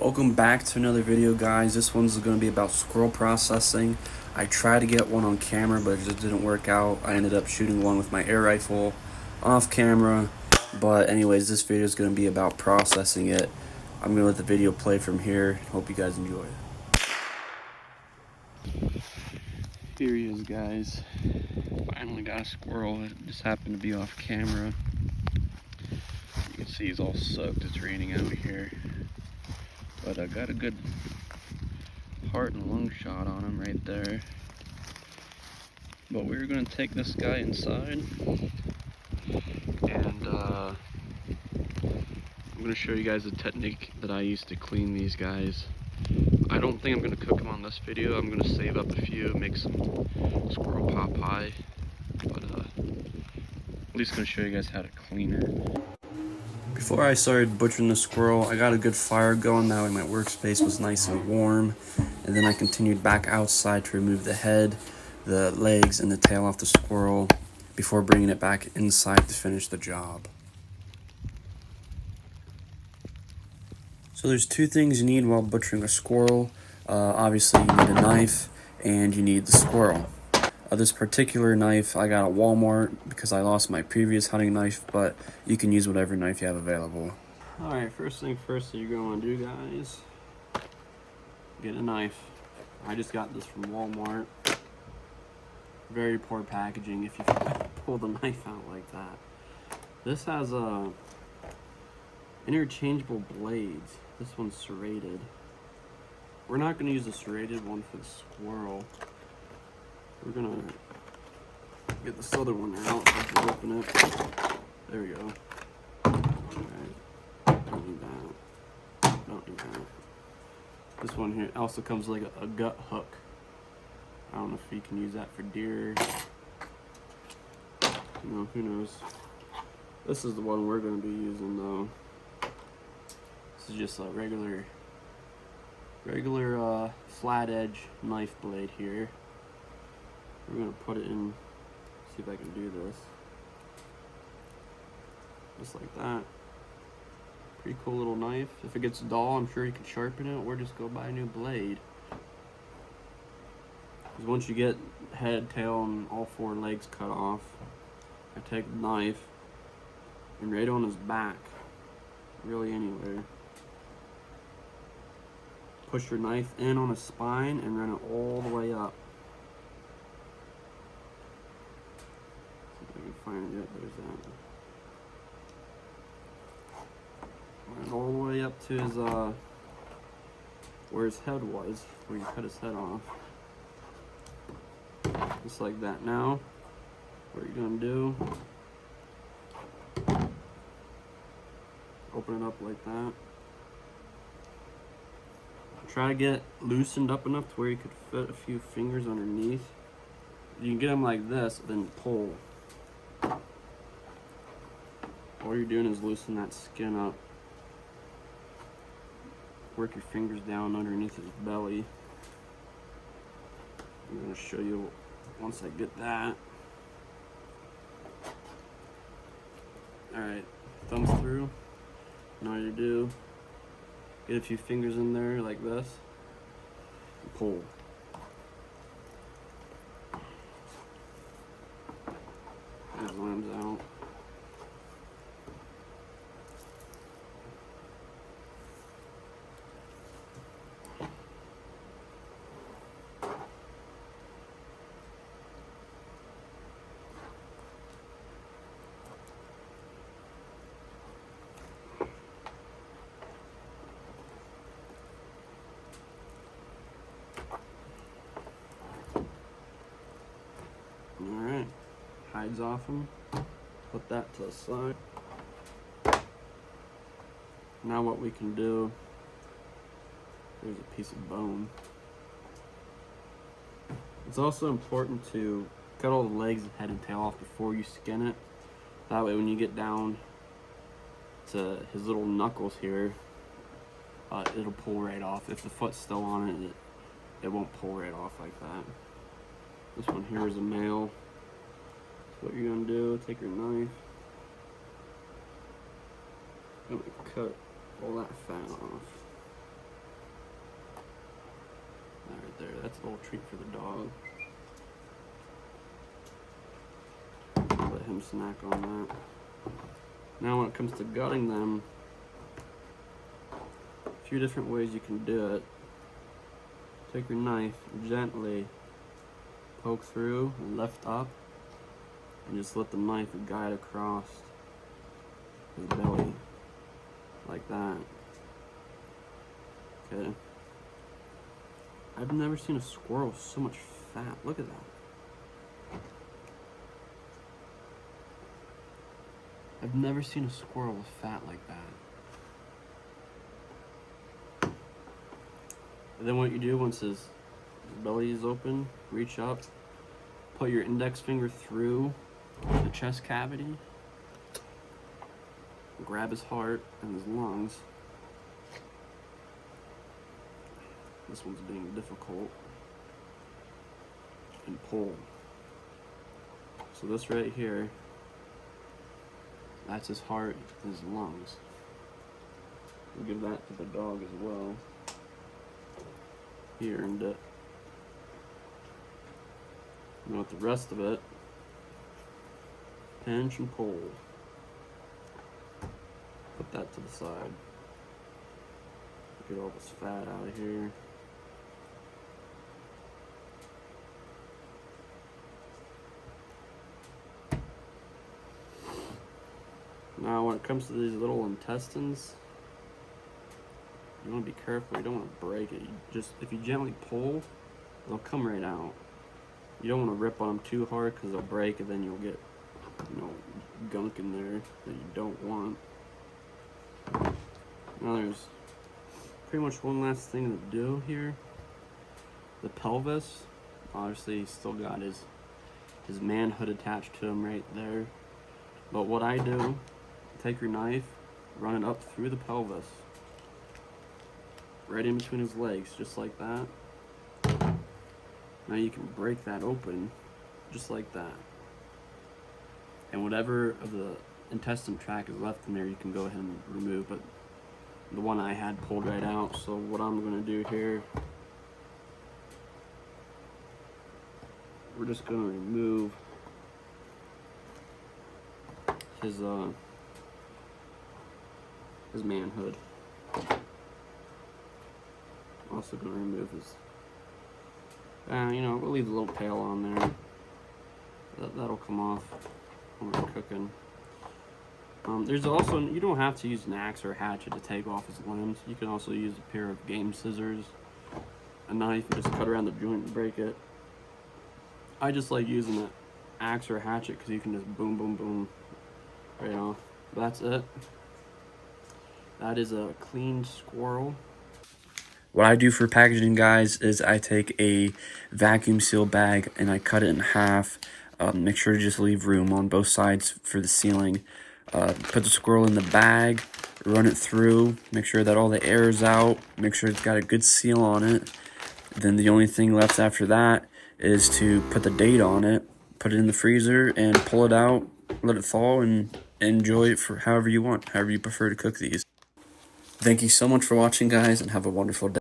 Welcome back to another video, guys. This one's going to be about squirrel processing. I tried to get one on camera, but it just didn't work out. I ended up shooting one with my air rifle off camera. But anyways, this video is going to be about processing it. I'm going to let the video play from here. Hope you guys enjoy it. Here he is, guys. Finally got a squirrel. It just happened to be off camera. You can see he's all soaked. It's raining out here. But I got a good heart and lung shot on him right there. But we're going to take this guy inside. And I'm going to show you guys the technique that I use to clean these guys. I don't think I'm going to cook them on this video. I'm going to save up a few, make some squirrel pot pie. But at least going to show you guys how to clean her. Before I started butchering the squirrel, I got a good fire going. That way my workspace was nice and warm. And then I continued back outside to remove the head, the legs, and the tail off the squirrel before bringing it back inside to finish the job. So there's two things you need while butchering a squirrel. Obviously you need a knife and you need the squirrel. This particular knife I got at Walmart because I lost my previous hunting knife, but you can use whatever knife you have available. Alright, first thing first that you're going to want to do, guys, get a knife. I just got this from Walmart. Very poor packaging if you pull the knife out like that. This has interchangeable blades. This one's serrated. We're not going to use the serrated one for the squirrel. We're gonna get this other one out. Open it. There we go. Alright. Don't need that. Don't need that. This one here also comes with like a gut hook. I don't know if you can use that for deer. No, who knows. This is the one we're gonna be using though. This is just a regular flat edge knife blade here. We're going to put it in, see if I can do this. Just like that. Pretty cool little knife. If it gets dull, I'm sure you can sharpen it or just go buy a new blade. Because once you get head, tail, and all four legs cut off, I take the knife and right on his back, really anywhere. Push your knife in on his spine and run it all the way up. Find it, there's that. Right all the way up to his where his head was, where you cut his head off. Just like that. Now, what you're gonna do, open it up like that. Try to get loosened up enough to where you could fit a few fingers underneath. You can get them like this, then pull. All you're doing is loosen that skin up. Work your fingers down underneath his belly. I'm going to show you once I get that. Alright, thumbs through. Now you do, get a few fingers in there like this, and pull. His limbs out. Alright, hides off him. Put that to the side. Now what we can do, there's a piece of bone. It's also important to cut all the legs, head, and tail off before you skin it. That way when you get down to his little knuckles here, it'll pull right off. If the foot's still on it, it won't pull right off like that. This one here is a male. So what you're gonna do, take your knife, I'm gonna cut all that fat off. That's a little treat for the dog. Let him snack on that. Now when it comes to gutting them, a few different ways you can do it. Take your knife and gently poke through and lift up, and just let the knife guide across his belly like that. Okay. I've never seen a squirrel with so much fat. Look at that. I've never seen a squirrel with fat like that. And then what you do once his belly is open, reach up, put your index finger through the chest cavity, grab his heart and his lungs. This one's being difficult. And pull. So this right here, that's his heart and his lungs. We'll give that to the dog as well. He earned it. And with the rest of it, pinch and pull. Put that to the side. Get all this fat out of here. Now when it comes to these little intestines, you want to be careful. You don't want to break it. If you gently pull, they'll come right out. You don't want to rip on them too hard because they'll break, and then you'll get, gunk in there that you don't want. Now there's pretty much one last thing to do here. The pelvis, obviously he's still got his manhood attached to him right there. But what I do, take your knife, run it up through the pelvis, right in between his legs, just like that. Now you can break that open, just like that. And whatever of the intestine tract is left in there, you can go ahead and remove. But the one I had pulled right out. So what I'm going to do here, we're just going to remove his manhood. Also going to remove his, we'll leave the little tail on there. That'll come off when we're cooking. There's also, you don't have to use an axe or a hatchet to take off his limbs. You can also use a pair of game scissors, a knife, and just cut around the joint and break it. I just like using an axe or a hatchet because you can just boom, boom, boom right off. That's it. That is a cleaned squirrel. What I do for packaging, guys, is I take a vacuum seal bag and I cut it in half. Make sure to just leave room on both sides for the sealing. Put the squirrel in the bag, run it through, make sure that all the air is out, make sure it's got a good seal on it. Then the only thing left after that is to put the date on it, put it in the freezer, and pull it out, let it thaw, and enjoy it for however you want, however you prefer to cook these. Thank you so much for watching, guys, and have a wonderful day.